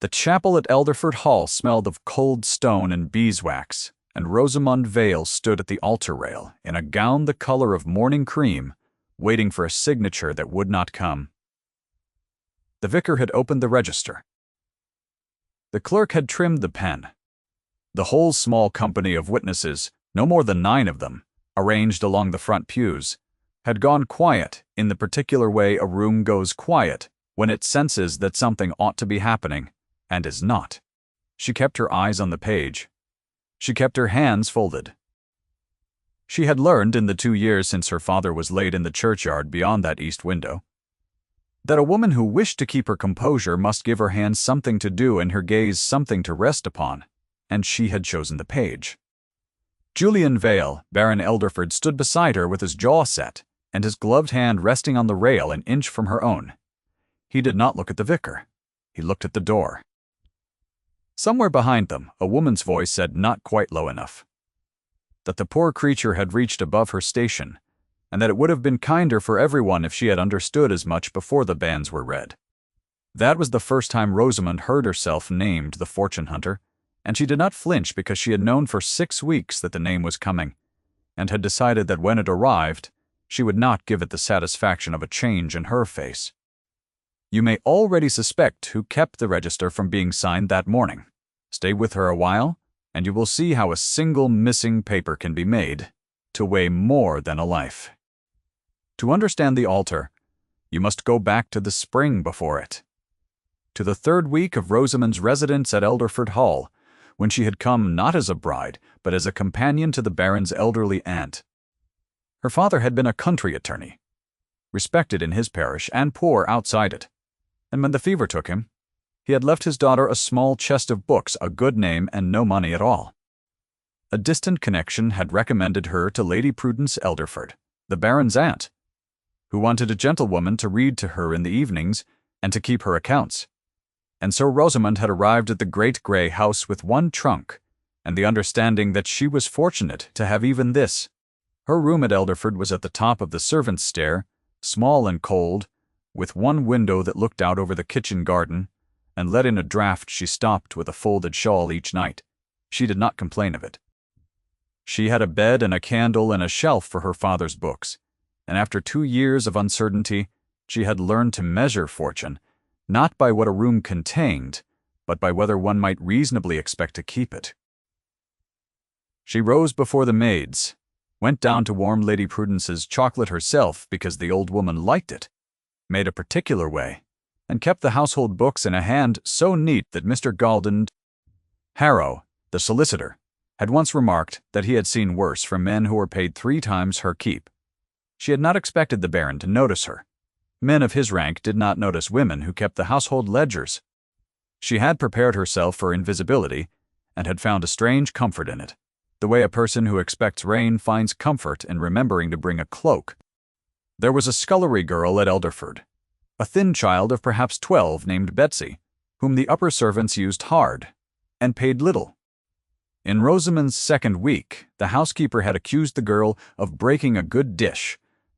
The chapel at Elderford Hall smelled of cold stone and beeswax, and Rosamund Vale stood at the altar rail in a gown the color of morning cream, waiting for a signature that would not come. The vicar had opened the register. The clerk had trimmed the pen. The whole small company of witnesses, no more than 9 of them, arranged along the front pews, had gone quiet in the particular way a room goes quiet when it senses that something ought to be happening and is not. She kept her eyes on the page. She kept her hands folded. She had learned in the 2 years since her father was laid in the churchyard beyond that east window that a woman who wished to keep her composure must give her hands something to do and her gaze something to rest upon, and she had chosen the page. Julian Vale, Baron Elderford, stood beside her with his jaw set and his gloved hand resting on the rail an inch from her own. He did not look at the vicar. He looked at the door. Somewhere behind them, a woman's voice said not quite low enough that the poor creature had reached above her station, and that it would have been kinder for everyone if she had understood as much before the banns were read. That was the first time Rosamund heard herself named the fortune hunter, and she did not flinch because she had known for 6 weeks that the name was coming, and had decided that when it arrived, she would not give it the satisfaction of a change in her face. You may already suspect who kept the register from being signed that morning. Stay with her a while, and you will see how a single missing paper can be made to weigh more than a life. To understand the altar, you must go back to the spring before it, to the 3rd week of Rosamund's residence at Elderford Hall, when she had come not as a bride, but as a companion to the Baron's elderly aunt. Her father had been a country attorney, respected in his parish and poor outside it, and when the fever took him, he had left his daughter a small chest of books, a good name, and no money at all. A distant connection had recommended her to Lady Prudence Elderford, the Baron's aunt, who wanted a gentlewoman to read to her in the evenings and to keep her accounts. And so Rosamund had arrived at the great grey house with 1 trunk, and the understanding that she was fortunate to have even this. Her room at Elderford was at the top of the servants' stair, small and cold, with 1 window that looked out over the kitchen garden, and let in a draught. She stopped with a folded shawl each night. She did not complain of it. She had a bed and a candle and a shelf for her father's books, and after 2 years of uncertainty, she had learned to measure fortune, not by what a room contained, but by whether one might reasonably expect to keep it. She rose before the maids, went down to warm Lady Prudence's chocolate herself because the old woman liked it, made a particular way, and kept the household books in a hand so neat that Mr. Galden Harrow, the solicitor, had once remarked that he had seen worse from men who were paid 3 times her keep. She had not expected the Baron to notice her. Men of his rank did not notice women who kept the household ledgers. She had prepared herself for invisibility, and had found a strange comfort in it, the way a person who expects rain finds comfort in remembering to bring a cloak. There was a scullery girl at Elderford, a thin child of perhaps 12 named Betsy, whom the upper servants used hard, and paid little. In Rosamund's 2nd week, the housekeeper had accused the girl of breaking a good dish,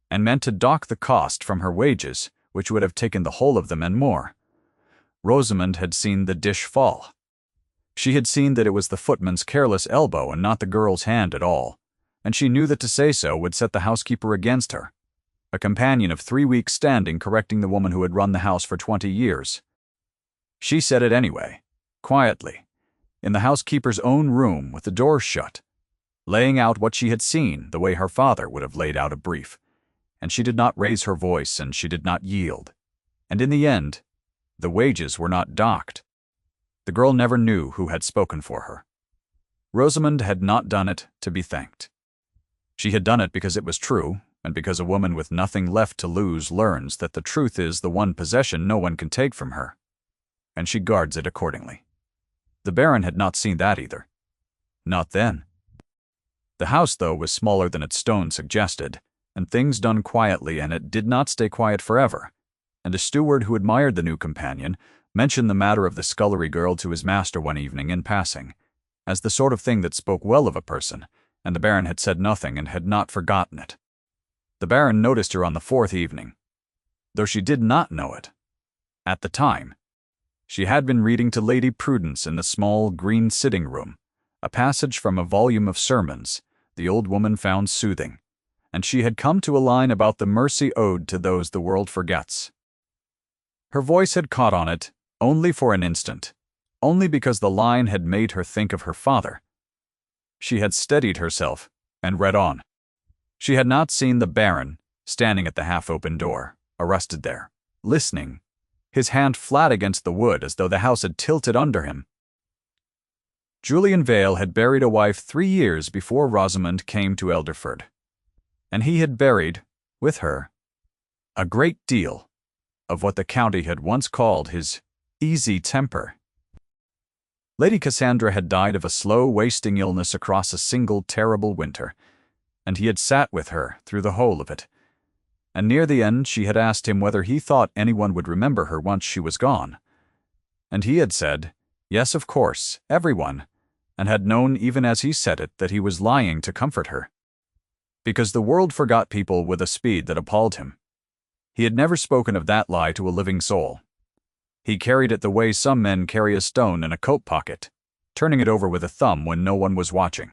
and meant to dock the cost from her wages, which would have taken the whole of them and more. Rosamund had seen the dish fall. She had seen that it was the footman's careless elbow and not the girl's hand at all, and she knew that to say so would set the housekeeper against her, a companion of 3 weeks' standing correcting the woman who had run the house for 20 years. She said it anyway, quietly, in the housekeeper's own room with the door shut, laying out what she had seen the way her father would have laid out a brief, and she did not raise her voice and she did not yield, and in the end, the wages were not docked. The girl never knew who had spoken for her. Rosamund had not done it to be thanked. She had done it because it was true, and because a woman with nothing left to lose learns that the truth is the one possession no one can take from her, and she guards it accordingly. The Baron had not seen that either. Not then. The house, though, was smaller than its stone suggested, and things done quietly, and it did not stay quiet forever, and a steward who admired the new companion mentioned the matter of the scullery girl to his master one evening in passing, as the sort of thing that spoke well of a person, and the Baron had said nothing and had not forgotten it. The Baron noticed her on the 4th evening, though she did not know it. At the time, She had been reading to Lady Prudence in the small green sitting room, a passage from a volume of sermons the old woman found soothing, and she had come to a line about the mercy owed to those the world forgets. Her voice had caught on it only for an instant, only because the line had made her think of her father. She had steadied herself and read on. She had not seen the Baron, standing at the half-open door, arrested there, listening, his hand flat against the wood as though the house had tilted under him. Julian Vale had buried a wife 3 years before Rosamond came to Elderford, and he had buried, with her, a great deal of what the county had once called his easy temper. Lady Cassandra had died of a slow, wasting illness across a single terrible winter, and he had sat with her through the whole of it. And near the end she had asked him whether he thought anyone would remember her once she was gone. And he had said, yes, of course, everyone, and had known even as he said it that he was lying to comfort her. Because the world forgot people with a speed that appalled him. He had never spoken of that lie to a living soul. He carried it the way some men carry a stone in a coat pocket, turning it over with a thumb when no one was watching.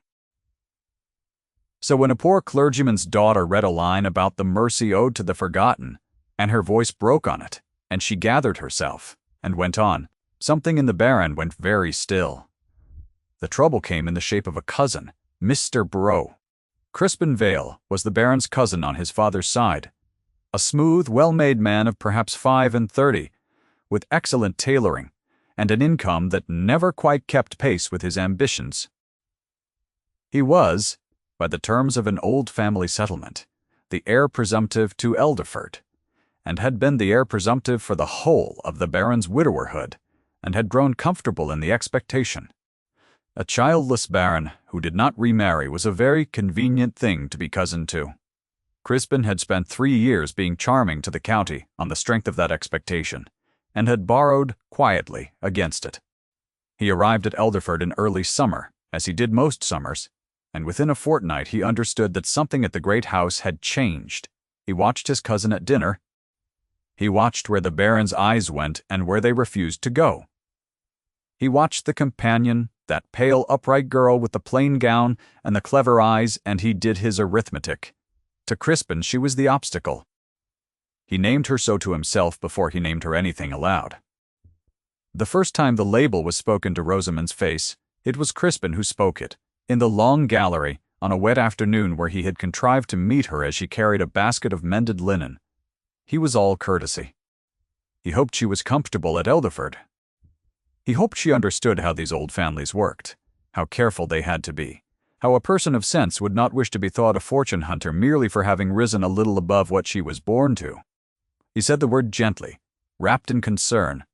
So when a poor clergyman's daughter read a line about the mercy owed to the forgotten, and her voice broke on it, and she gathered herself, and went on, something in the Baron went very still. The trouble came in the shape of a cousin, Mr. Brough. Crispin Vale was the Baron's cousin on his father's side, a smooth, well-made man of perhaps 35, with excellent tailoring, and an income that never quite kept pace with his ambitions. He was, by the terms of an old family settlement, the heir presumptive to Elderford, and had been the heir presumptive for the whole of the Baron's widowerhood, and had grown comfortable in the expectation. A childless Baron who did not remarry was a very convenient thing to be cousin to. Crispin had spent 3 years being charming to the county on the strength of that expectation, and had borrowed quietly against it. He arrived at Elderford in early summer, as he did most summers, and within a fortnight he understood that something at the great house had changed. He watched his cousin at dinner. He watched where the Baron's eyes went and where they refused to go. He watched the companion, that pale, upright girl with the plain gown and the clever eyes, and he did his arithmetic. To Crispin she was the obstacle. He named her so to himself before he named her anything aloud. The first time the label was spoken to Rosamond's face, it was Crispin who spoke it, in the long gallery, on a wet afternoon where he had contrived to meet her as she carried a basket of mended linen. He was all courtesy. He hoped she was comfortable at Elderford. He hoped she understood how these old families worked, how careful they had to be, how a person of sense would not wish to be thought a fortune hunter merely for having risen a little above what she was born to. He said the word gently, wrapped in concern,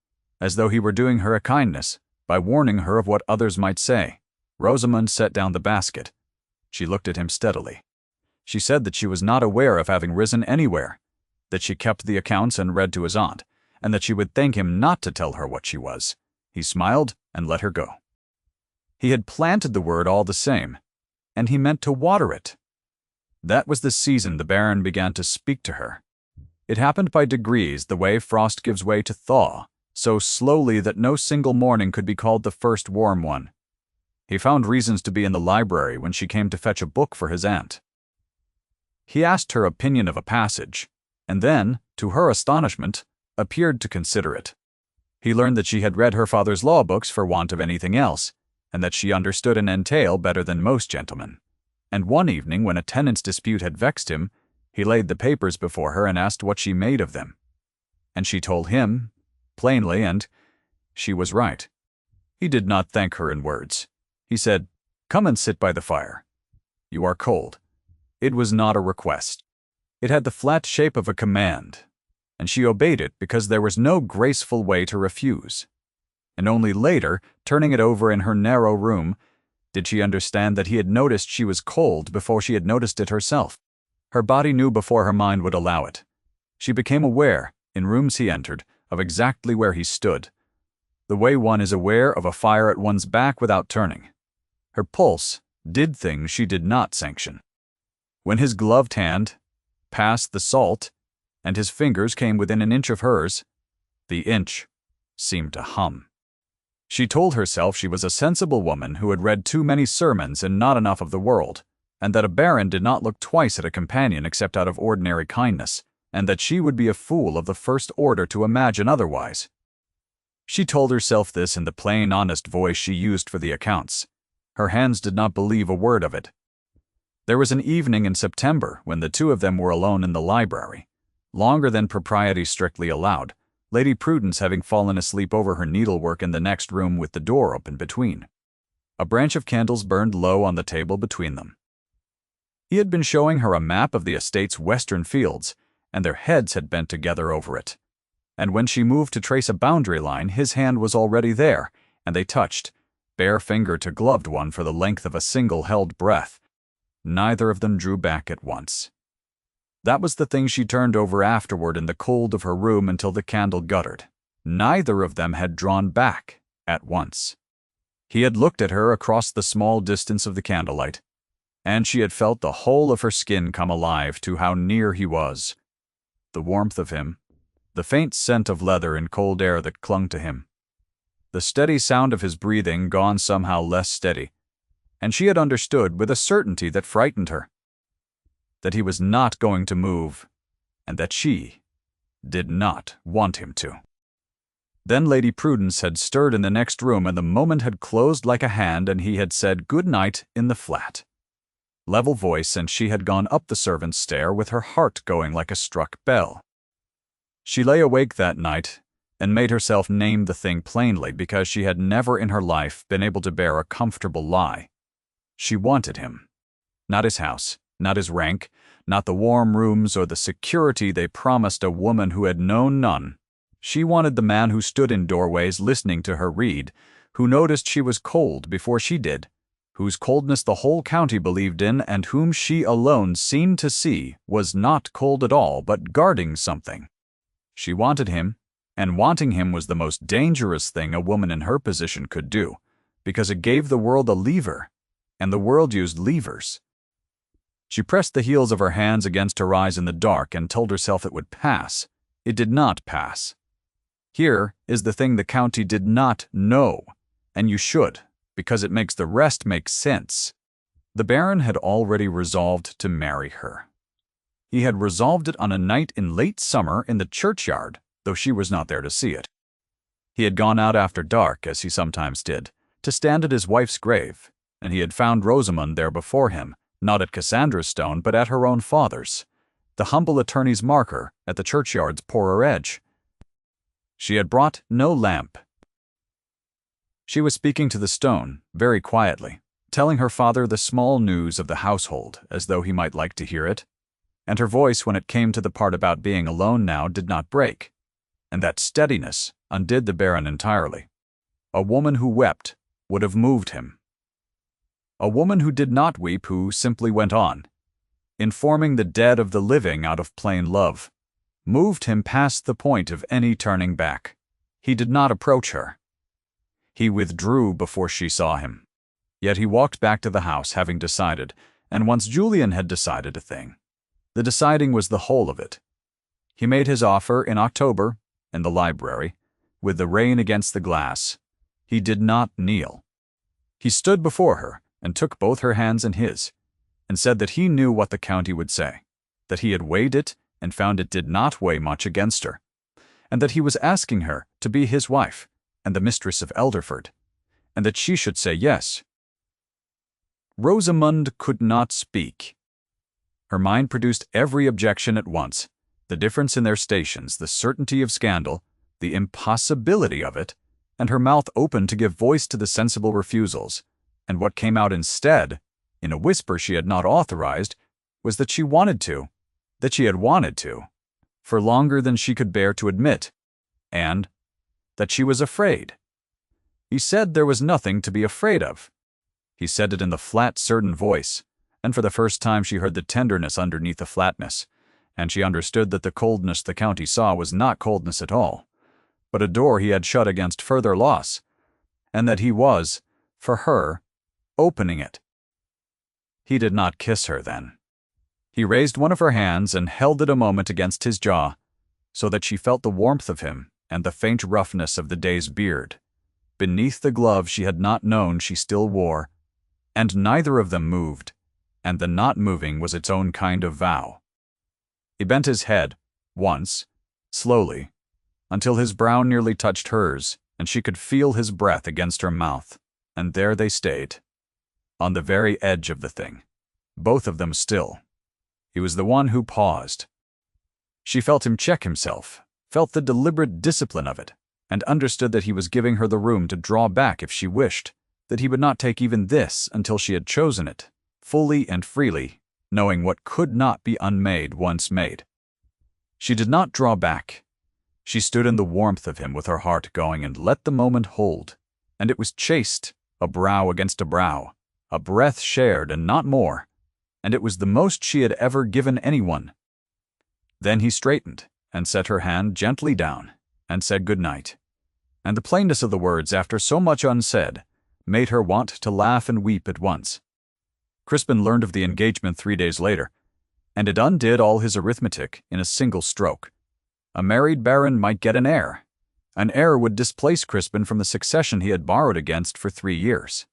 as though he were doing her a kindness, by warning her of what others might say. Rosamond set down the basket. She looked at him steadily. She said that she was not aware of having risen anywhere, that she kept the accounts and read to his aunt, and that she would thank him not to tell her what she was. He smiled and let her go. He had planted the word all the same, and he meant to water it. That was the season the Baron began to speak to her. It happened by degrees, the way frost gives way to thaw, so slowly that no single morning could be called the first warm one. He found reasons to be in the library when she came to fetch a book for his aunt. He asked her opinion of a passage, and then, to her astonishment, appeared to consider it. He learned that she had read her father's law books for want of anything else, and that she understood an entail better than most gentlemen. And one evening, when a tenant's dispute had vexed him, he laid the papers before her and asked what she made of them. And she told him, plainly, and she was right. He did not thank her in words. He said, "Come and sit by the fire. You are cold." It was not a request. It had the flat shape of a command, and she obeyed it because there was no graceful way to refuse. And only later, turning it over in her narrow room, did she understand that he had noticed she was cold before she had noticed it herself. Her body knew before her mind would allow it. She became aware, in rooms he entered, of exactly where he stood, the way one is aware of a fire at one's back without turning. Her pulse did things she did not sanction. When his gloved hand passed the salt, and his fingers came within an inch of hers, the inch seemed to hum. She told herself she was a sensible woman who had read too many sermons and not enough of the world, and that a baron did not look twice at a companion except out of ordinary kindness, and that she would be a fool of the first order to imagine otherwise. She told herself this in the plain, honest voice she used for the accounts. Her hands did not believe a word of it. There was an evening in September when the two of them were alone in the library, longer than propriety strictly allowed, Lady Prudence having fallen asleep over her needlework in the next room with the door open between. A branch of candles burned low on the table between them. He had been showing her a map of the estate's western fields, and their heads had bent together over it. And when she moved to trace a boundary line, his hand was already there, and they touched, bare finger to gloved one for the length of a single held breath. Neither of them drew back at once. That was the thing she turned over afterward in the cold of her room until the candle guttered. Neither of them had drawn back at once. He had looked at her across the small distance of the candlelight, and she had felt the whole of her skin come alive to how near he was. The warmth of him, the faint scent of leather and cold air that clung to him, the steady sound of his breathing gone somehow less steady, and she had understood with a certainty that frightened her that he was not going to move, and that she did not want him to. Then Lady Prudence had stirred in the next room, and the moment had closed like a hand, and he had said good night in the flat. Level voice, and she had gone up the servants' stair with her heart going like a struck bell. She lay awake that night and made herself name the thing plainly, because she had never in her life been able to bear a comfortable lie. She wanted him. Not his house, not his rank, not the warm rooms or the security they promised a woman who had known none. She wanted the man who stood in doorways listening to her read, who noticed she was cold before she did, whose coldness the whole county believed in, and whom she alone seemed to see was not cold at all, but guarding something. She wanted him, and wanting him was the most dangerous thing a woman in her position could do, because it gave the world a lever, and the world used levers. She pressed the heels of her hands against her eyes in the dark and told herself it would pass. It did not pass. Here is the thing the county did not know, and you should, because it makes the rest make sense. The Baron had already resolved to marry her. He had resolved it on a night in late summer in the churchyard, though she was not there to see it. He had gone out after dark, as he sometimes did, to stand at his wife's grave, and he had found Rosamond there before him, not at Cassandra's stone, but at her own father's, the humble attorney's marker at the churchyard's poorer edge. She had brought no lamp. She was speaking to the stone, very quietly, telling her father the small news of the household, as though he might like to hear it, and her voice, when it came to the part about being alone now, did not break, and that steadiness undid the Baron entirely. A woman who wept would have moved him. A woman who did not weep, who simply went on, informing the dead of the living out of plain love, moved him past the point of any turning back. He did not approach her. He withdrew before she saw him. Yet he walked back to the house, having decided, and once Julian had decided a thing, the deciding was the whole of it. He made his offer in October, in the library, with the rain against the glass. He did not kneel. He stood before her, and took both her hands in his, and said that he knew what the county would say, that he had weighed it and found it did not weigh much against her, and that he was asking her to be his wife and the mistress of Elderford, and that she should say yes. Rosamond could not speak. Her mind produced every objection at once, the difference in their stations, the certainty of scandal, the impossibility of it, and her mouth opened to give voice to the sensible refusals. And what came out instead, in a whisper she had not authorized, was that she wanted to, that she had wanted to, for longer than she could bear to admit, and that she was afraid. He said there was nothing to be afraid of. He said it in the flat, certain voice, and for the first time she heard the tenderness underneath the flatness, and she understood that the coldness the county saw was not coldness at all, but a door he had shut against further loss, and that he was, for her, opening it. He did not kiss her then. He raised one of her hands and held it a moment against his jaw, so that she felt the warmth of him and the faint roughness of the day's beard. Beneath the glove she had not known she still wore, and neither of them moved, and the not moving was its own kind of vow. He bent his head, once, slowly, until his brow nearly touched hers, and she could feel his breath against her mouth, and there they stayed, on the very edge of the thing, both of them still. He was the one who paused. She felt him check himself, felt the deliberate discipline of it, and understood that he was giving her the room to draw back if she wished, that he would not take even this until she had chosen it, fully and freely, knowing what could not be unmade once made. She did not draw back. She stood in the warmth of him with her heart going and let the moment hold, and it was chaste, a brow against a brow, a breath shared and not more, and it was the most she had ever given anyone. Then he straightened and set her hand gently down and said good night, and the plainness of the words, after so much unsaid, made her want to laugh and weep at once. Crispin learned of the engagement 3 days later, and it undid all his arithmetic in a single stroke. A married baron might get an heir. An heir would displace Crispin from the succession he had borrowed against for 3 years.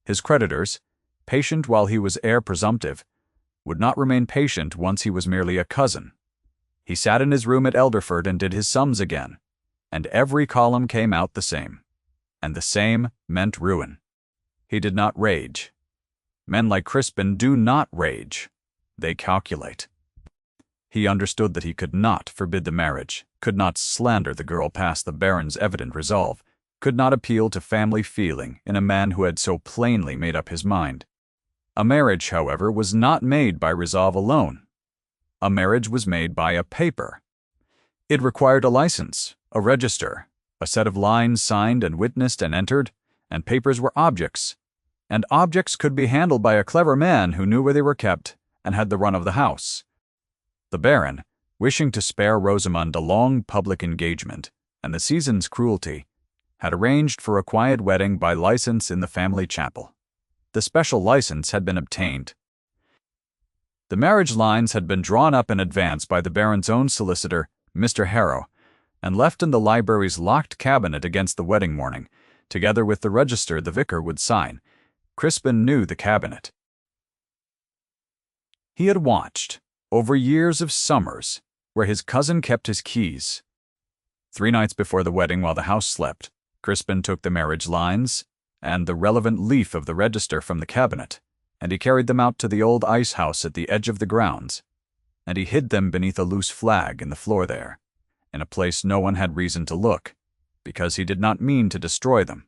His creditors, patient while he was heir presumptive, would not remain patient once he was merely a cousin. He sat in his room at Elderford and did his sums again, and every column came out the same. And the same meant ruin. He did not rage. Men like Crispin do not rage. They calculate. He understood that he could not forbid the marriage, could not slander the girl past the Baron's evident resolve, could not appeal to family feeling in a man who had so plainly made up his mind. A marriage, however, was not made by resolve alone. A marriage was made by a paper. It required a license, a register, a set of lines signed and witnessed and entered, and papers were objects. And objects could be handled by a clever man who knew where they were kept and had the run of the house. The Baron, wishing to spare Rosamund a long public engagement and the season's cruelty, had arranged for a quiet wedding by license in the family chapel. The special license had been obtained. The marriage lines had been drawn up in advance by the Baron's own solicitor, Mr. Harrow, and left in the library's locked cabinet against the wedding morning, together with the register the vicar would sign. Crispin knew the cabinet. He had watched, over years of summers, where his cousin kept his keys. 3 nights before the wedding, while the house slept, Crispin took the marriage lines and the relevant leaf of the register from the cabinet, and he carried them out to the old ice house at the edge of the grounds, and he hid them beneath a loose flag in the floor there, in a place no one had reason to look, because he did not mean to destroy them.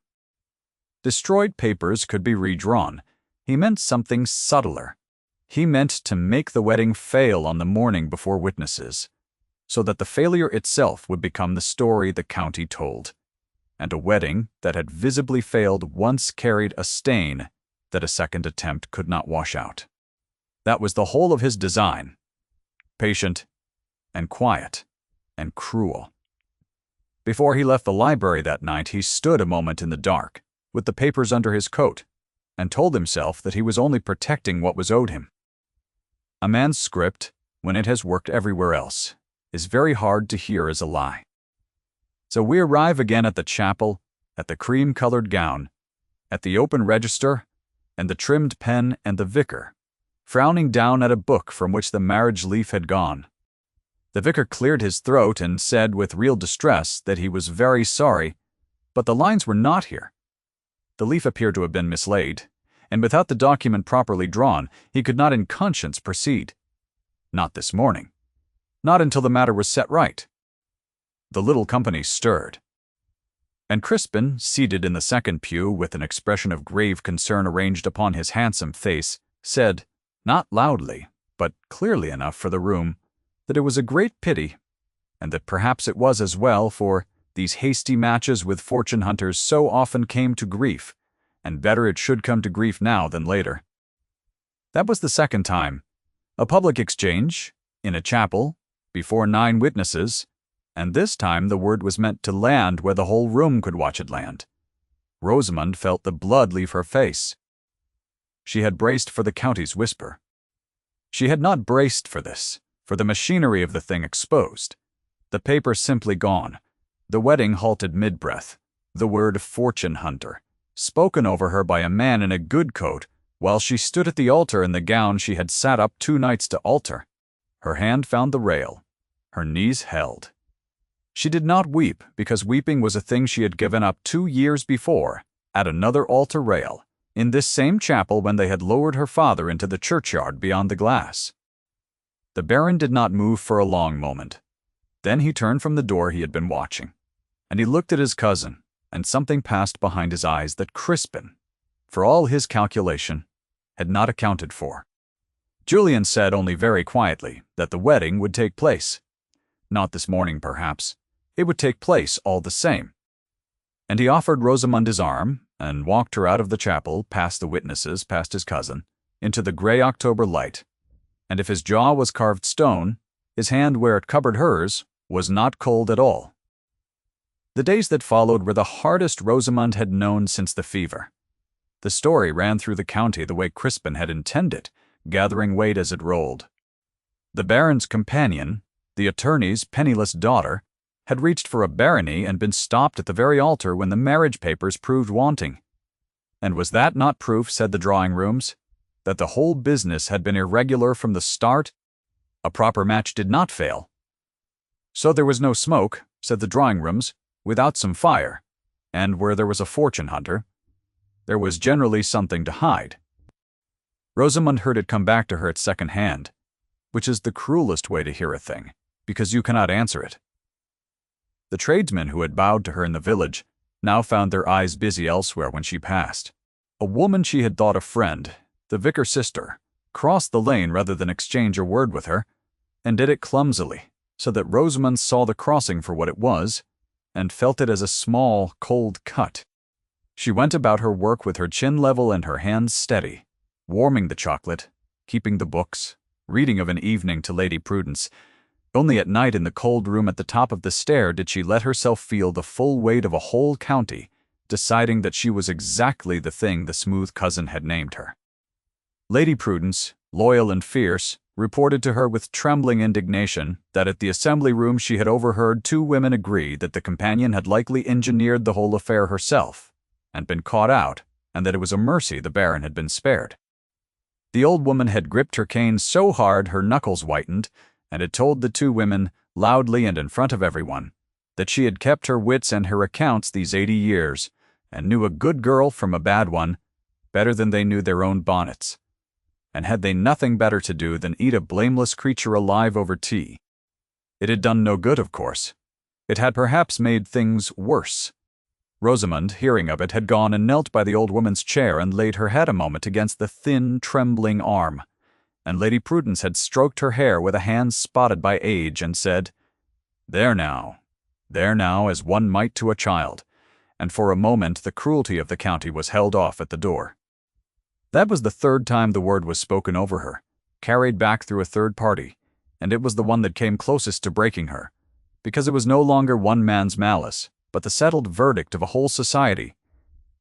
Destroyed papers could be redrawn. He meant something subtler. He meant to make the wedding fail on the morning before witnesses, so that the failure itself would become the story the county told, and a wedding that had visibly failed once carried a stain that a second attempt could not wash out. That was the whole of his design, patient and quiet and cruel. Before he left the library that night, he stood a moment in the dark, with the papers under his coat, and told himself that he was only protecting what was owed him. A man's script, when it has worked everywhere else, is very hard to hear as a lie. So we arrive again at the chapel, at the cream-colored gown, at the open register, and the trimmed pen and the vicar, frowning down at a book from which the marriage leaf had gone. The vicar cleared his throat and said with real distress that he was very sorry, but the lines were not here. The leaf appeared to have been mislaid, and without the document properly drawn, he could not in conscience proceed. Not this morning. Not until the matter was set right. The little company stirred. And Crispin, seated in the second pew with an expression of grave concern arranged upon his handsome face, said, not loudly, but clearly enough for the room, that it was a great pity, and that perhaps it was as well, for these hasty matches with fortune hunters so often came to grief, and better it should come to grief now than later. That was the second time. A public exchange, in a chapel, before 9 witnesses, and this time the word was meant to land where the whole room could watch it land. Rosamund felt the blood leave her face. She had braced for the county's whisper. She had not braced for this, for the machinery of the thing exposed, the paper simply gone, The wedding halted mid-breath. The word fortune hunter, spoken over her by a man in a good coat, while she stood at the altar in the gown she had sat up 2 nights to alter. Her hand found the rail. Her knees held. She did not weep, because weeping was a thing she had given up 2 years before, at another altar rail, in this same chapel when they had lowered her father into the churchyard beyond the glass. The Baron did not move for a long moment. Then he turned from the door he had been watching, and he looked at his cousin, and something passed behind his eyes that Crispin, for all his calculation, had not accounted for. Julian said only very quietly that the wedding would take place. Not this morning, perhaps. It would take place all the same. And he offered Rosamond his arm, and walked her out of the chapel, past the witnesses, past his cousin, into the grey October light. And if his jaw was carved stone, his hand where it covered hers was not cold at all. The days that followed were the hardest Rosamond had known since the fever. The story ran through the county the way Crispin had intended, gathering weight as it rolled. The Baron's companion, the attorney's penniless daughter, had reached for a barony and been stopped at the very altar when the marriage papers proved wanting. And was that not proof, said the drawing-rooms, that the whole business had been irregular from the start? A proper match did not fail. So there was no smoke, said the drawing-rooms, without some fire, and where there was a fortune hunter, there was generally something to hide. Rosamond heard it come back to her at second hand, which is the cruelest way to hear a thing, because you cannot answer it. The tradesmen who had bowed to her in the village now found their eyes busy elsewhere when she passed. A woman she had thought a friend, the vicar's sister, crossed the lane rather than exchange a word with her, and did it clumsily, so that Rosamond saw the crossing for what it was, and felt it as a small, cold cut. She went about her work with her chin level and her hands steady, warming the chocolate, keeping the books, reading of an evening to Lady Prudence. Only at night in the cold room at the top of the stair did she let herself feel the full weight of a whole county, deciding that she was exactly the thing the smooth cousin had named her. Lady Prudence, loyal and fierce, reported to her with trembling indignation that at the assembly room she had overheard 2 women agree that the companion had likely engineered the whole affair herself, and been caught out, and that it was a mercy the Baron had been spared. The old woman had gripped her cane so hard her knuckles whitened, and had told the 2 women, loudly and in front of everyone, that she had kept her wits and her accounts these 80 years, and knew a good girl from a bad one better than they knew their own bonnets. And had they nothing better to do than eat a blameless creature alive over tea? It had done no good, of course. It had perhaps made things worse. Rosamond, hearing of it, had gone and knelt by the old woman's chair and laid her head a moment against the thin, trembling arm, and Lady Prudence had stroked her hair with a hand spotted by age and said, there now, as one might to a child," and for a moment the cruelty of the county was held off at the door. That was the 3rd time the word was spoken over her, carried back through a 3rd party, and it was the one that came closest to breaking her, because it was no longer one man's malice, but the settled verdict of a whole society,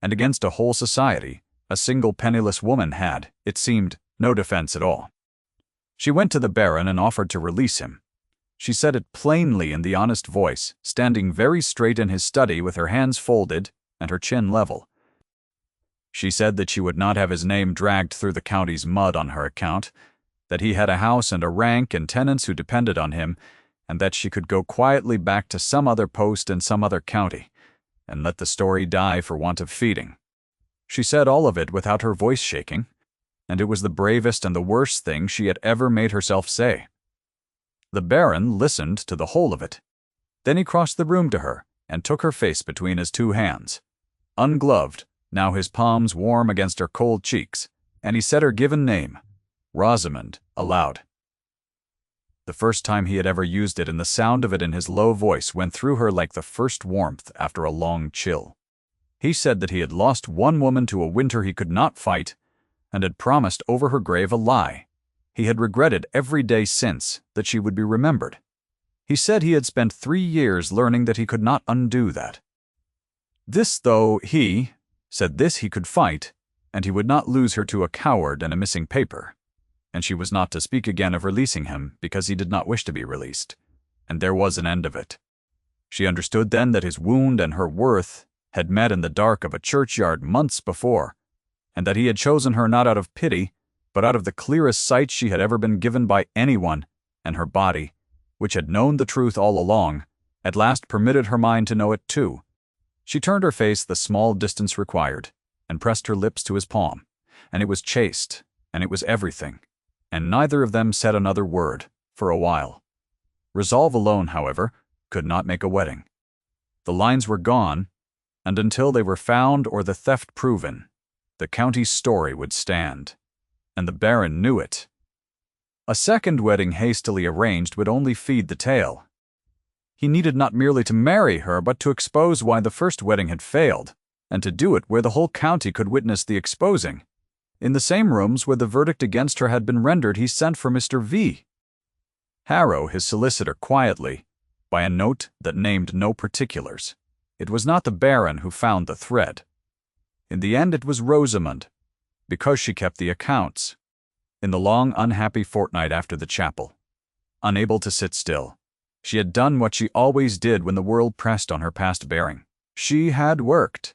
and against a whole society, a single penniless woman had, it seemed, no defense at all. She went to the Baron and offered to release him. She said it plainly in the honest voice, standing very straight in his study with her hands folded and her chin level. She said that she would not have his name dragged through the county's mud on her account, that he had a house and a rank and tenants who depended on him, and that she could go quietly back to some other post in some other county, and let the story die for want of feeding. She said all of it without her voice shaking, and it was the bravest and the worst thing she had ever made herself say. The Baron listened to the whole of it. Then he crossed the room to her, and took her face between his 2 hands. Ungloved, now his palms warm against her cold cheeks, and he said her given name, Rosamond, aloud. The first time he had ever used it, and the sound of it in his low voice went through her like the first warmth after a long chill. He said that he had lost one woman to a winter he could not fight, and had promised over her grave a lie. He had regretted every day since that she would be remembered. He said he had spent 3 years learning that he could not undo that. This, though, he said this he could fight, and he would not lose her to a coward and a missing paper, and she was not to speak again of releasing him because he did not wish to be released, and there was an end of it. She understood then that his wound and her worth had met in the dark of a churchyard months before, and that he had chosen her not out of pity, but out of the clearest sight she had ever been given by anyone, and her body, which had known the truth all along, at last permitted her mind to know it too. She turned her face the small distance required, and pressed her lips to his palm, and it was chaste, and it was everything, and neither of them said another word, for a while. Resolve alone, however, could not make a wedding. The lines were gone, and until they were found or the theft proven, the county's story would stand, and the Baron knew it. A second wedding hastily arranged would only feed the tale. He needed not merely to marry her, but to expose why the first wedding had failed, and to do it where the whole county could witness the exposing. In the same rooms where the verdict against her had been rendered, he sent for Mr. V. Harrow, his solicitor, quietly, by a note that named no particulars. It was not the Baron who found the thread. In the end it was Rosamond, because she kept the accounts. In the long, unhappy fortnight after the chapel, unable to sit still, she had done what she always did when the world pressed on her past bearing. She had worked.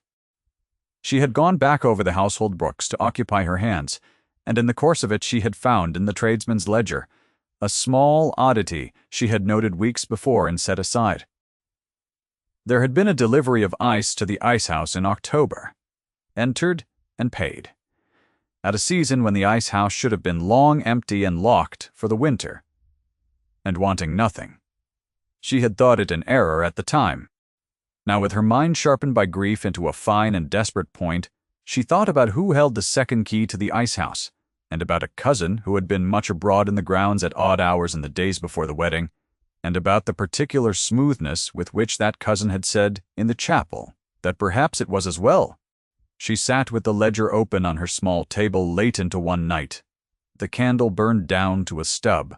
She had gone back over the household books to occupy her hands, and in the course of it she had found in the tradesman's ledger a small oddity she had noted weeks before and set aside. There had been a delivery of ice to the ice house in October, entered and paid, at a season when the ice house should have been long empty and locked for the winter, and wanting nothing. She had thought it an error at the time. Now, with her mind sharpened by grief into a fine and desperate point, she thought about who held the second key to the ice house, and about a cousin who had been much abroad in the grounds at odd hours in the days before the wedding, and about the particular smoothness with which that cousin had said in the chapel that perhaps it was as well. She sat with the ledger open on her small table late into one night, the candle burned down to a stub,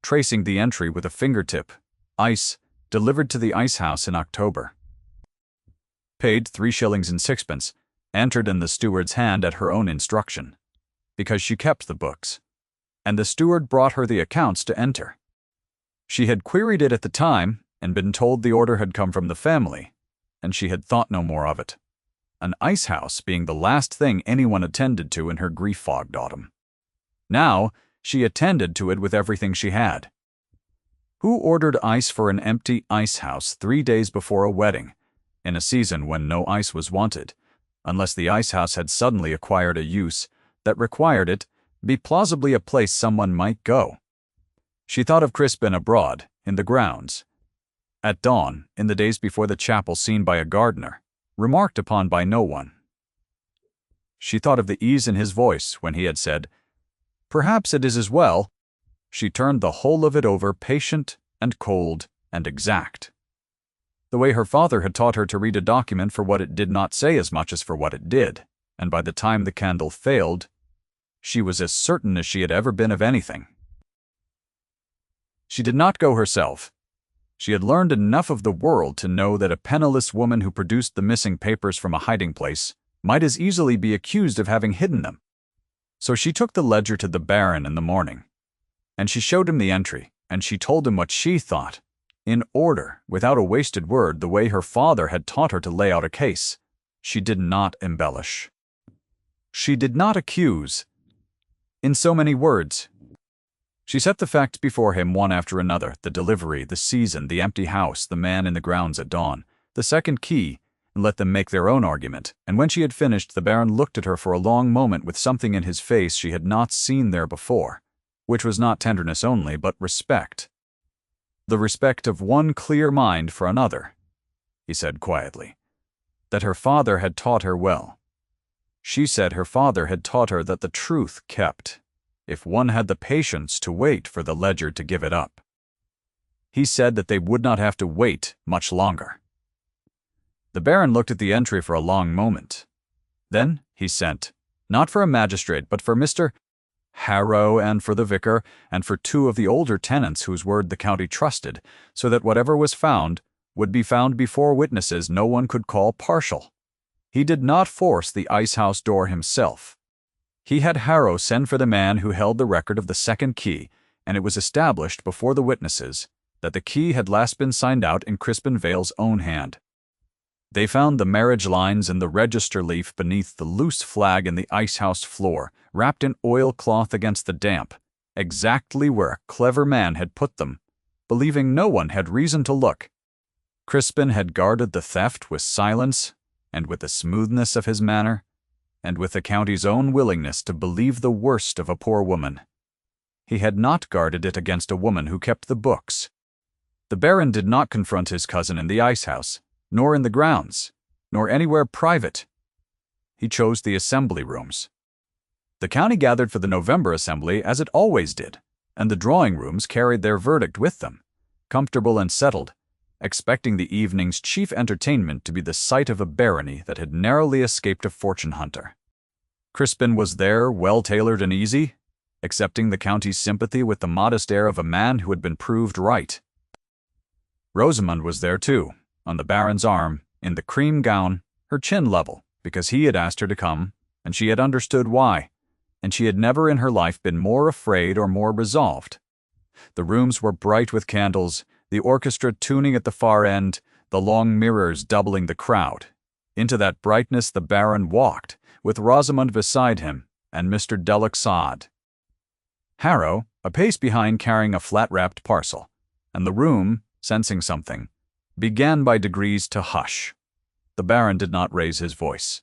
tracing the entry with a fingertip: ice, delivered to the ice house in October. Paid 3 shillings and 6pence, entered in the steward's hand at her own instruction, because she kept the books, and the steward brought her the accounts to enter. She had queried it at the time, and been told the order had come from the family, and she had thought no more of it, an ice house being the last thing anyone attended to in her grief-fogged autumn. Now she attended to it with everything she had. Who ordered ice for an empty ice house 3 days before a wedding, in a season when no ice was wanted, unless the ice house had suddenly acquired a use that required it be plausibly a place someone might go? She thought of Crispin abroad, in the grounds, at dawn, in the days before the chapel, seen by a gardener, remarked upon by no one. She thought of the ease in his voice when he had said, "Perhaps it is as well." She turned the whole of it over, patient and cold and exact. The way her father had taught her to read a document for what it did not say as much as for what it did, and by the time the candle failed, she was as certain as she had ever been of anything. She did not go herself. She had learned enough of the world to know that a penniless woman who produced the missing papers from a hiding place might as easily be accused of having hidden them. So she took the ledger to the Baron in the morning, and she showed him the entry, and she told him what she thought, in order, without a wasted word, the way her father had taught her to lay out a case. She did not embellish. She did not accuse. In so many words, she set the facts before him one after another: the delivery, the season, the empty house, the man in the grounds at dawn, the second key, and let them make their own argument. And when she had finished, the Baron looked at her for a long moment with something in his face she had not seen there before, which was not tenderness only, but respect. The respect of one clear mind for another. He said quietly that her father had taught her well. She said her father had taught her that the truth kept, if one had the patience to wait for the ledger to give it up. He said that they would not have to wait much longer. The Baron looked at the entry for a long moment. Then he sent, not for a magistrate, but for Mr. Harrow, and for the vicar, and for 2 of the older tenants whose word the county trusted, so that whatever was found would be found before witnesses no one could call partial. He did not force the ice house door himself. He had Harrow send for the man who held the record of the second key, and it was established before the witnesses that the key had last been signed out in Crispin Vale's own hand. They found the marriage lines in the register leaf beneath the loose flag in the icehouse floor, wrapped in oilcloth against the damp, exactly where a clever man had put them, believing no one had reason to look. Crispin had guarded the theft with silence, and with the smoothness of his manner, and with the county's own willingness to believe the worst of a poor woman. He had not guarded it against a woman who kept the books. The Baron did not confront his cousin in the icehouse, nor in the grounds, nor anywhere private. He chose the assembly rooms. The county gathered for the November assembly as it always did, and the drawing rooms carried their verdict with them, comfortable and settled, expecting the evening's chief entertainment to be the sight of a barony that had narrowly escaped a fortune hunter. Crispin was there, well-tailored and easy, accepting the county's sympathy with the modest air of a man who had been proved right. Rosamond was there too, on the Baron's arm, in the cream gown, her chin level, because he had asked her to come, and she had understood why, and she had never in her life been more afraid or more resolved. The rooms were bright with candles, the orchestra tuning at the far end, the long mirrors doubling the crowd. Into that brightness the Baron walked, with Rosamond beside him, and Mr. Delaxade. Harrow, a pace behind carrying a flat-wrapped parcel, and the room, sensing something, began by degrees to hush. The Baron did not raise his voice.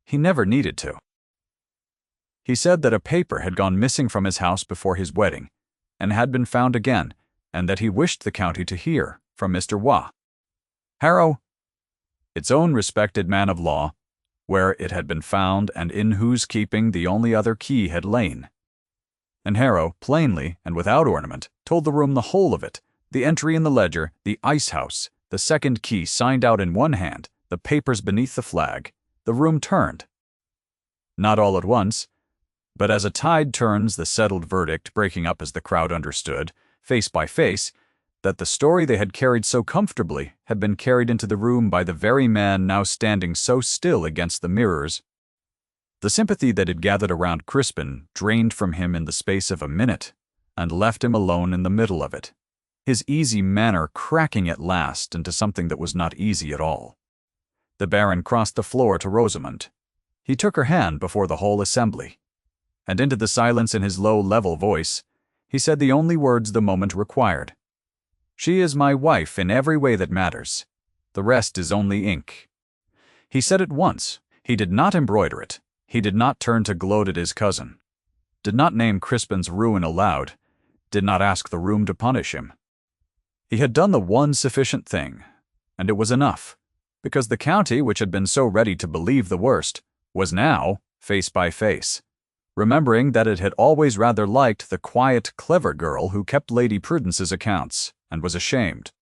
He never needed to. He said that a paper had gone missing from his house before his wedding, and had been found again, and that he wished the county to hear from Mr. Waugh. Harrow, its own respected man of law, where it had been found and in whose keeping the only other key had lain. And Harrow, plainly and without ornament, told the room the whole of it, the entry in the ledger, the icehouse, the second key signed out in one hand, the papers beneath the flag. The room turned. Not all at once, but as a tide turns the settled verdict, breaking up as the crowd understood, face by face, that the story they had carried so comfortably had been carried into the room by the very man now standing so still against the mirrors. The sympathy that had gathered around Crispin drained from him in the space of a minute, and left him alone in the middle of it, his easy manner cracking at last into something that was not easy at all. The Baron crossed the floor to Rosamond. He took her hand before the whole assembly, and into the silence in his low, level voice, he said the only words the moment required. "She is my wife in every way that matters. The rest is only ink." He said it once. He did not embroider it. He did not turn to gloat at his cousin, did not name Crispin's ruin aloud, did not ask the room to punish him. He had done the one sufficient thing, and it was enough, because the county, which had been so ready to believe the worst, was now face by face, remembering that it had always rather liked the quiet, clever girl who kept Lady Prudence's accounts, and was ashamed.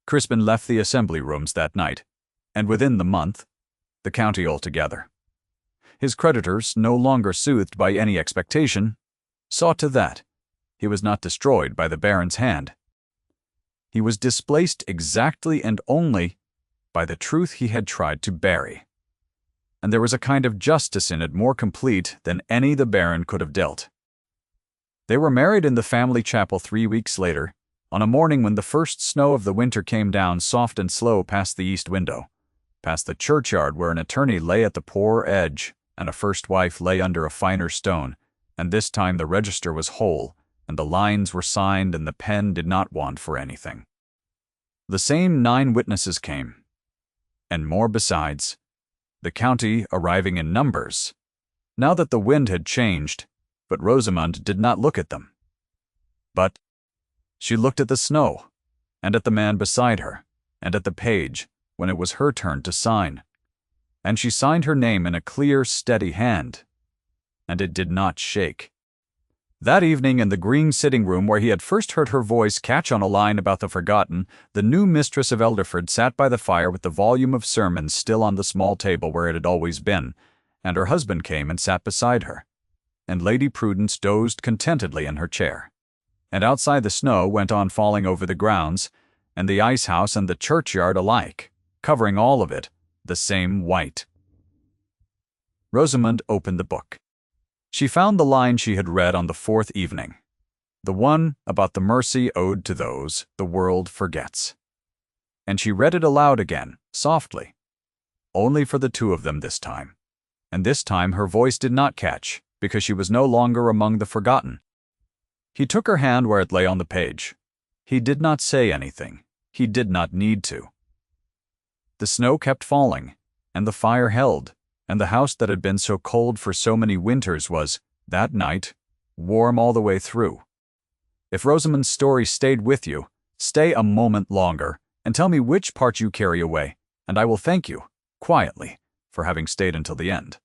Crispin left the assembly rooms that night, and within the month, the county altogether. His creditors, no longer soothed by any expectation, saw to that he was not destroyed by the Baron's hand. He was displaced exactly and only by the truth he had tried to bury. And there was a kind of justice in it more complete than any the Baron could have dealt. They were married in the family chapel 3 weeks later, on a morning when the first snow of the winter came down soft and slow past the east window, past the churchyard where an attorney lay at the poor edge, and a first wife lay under a finer stone, and this time the register was whole, and the lines were signed, and the pen did not want for anything. The same 9 witnesses came, and more besides, the county arriving in numbers, now that the wind had changed, but Rosamond did not look at them. But she looked at the snow, and at the man beside her, and at the page, when it was her turn to sign. And she signed her name in a clear, steady hand, and it did not shake. That evening in the green sitting-room where he had first heard her voice catch on a line about the forgotten, the new mistress of Elderford sat by the fire with the volume of sermons still on the small table where it had always been, and her husband came and sat beside her, and Lady Prudence dozed contentedly in her chair. And outside the snow went on falling over the grounds, and the ice-house and the churchyard alike, covering all of it, the same white. Rosamond opened the book. She found the line she had read on the 4th evening. The one about the mercy owed to those the world forgets. And she read it aloud again, softly. Only for the two of them this time. And this time her voice did not catch, because she was no longer among the forgotten. He took her hand where it lay on the page. He did not say anything. He did not need to. The snow kept falling, and the fire held, and the house that had been so cold for so many winters was, that night, warm all the way through. If Rosamond's story stayed with you, stay a moment longer, and tell me which part you carry away, and I will thank you, quietly, for having stayed until the end.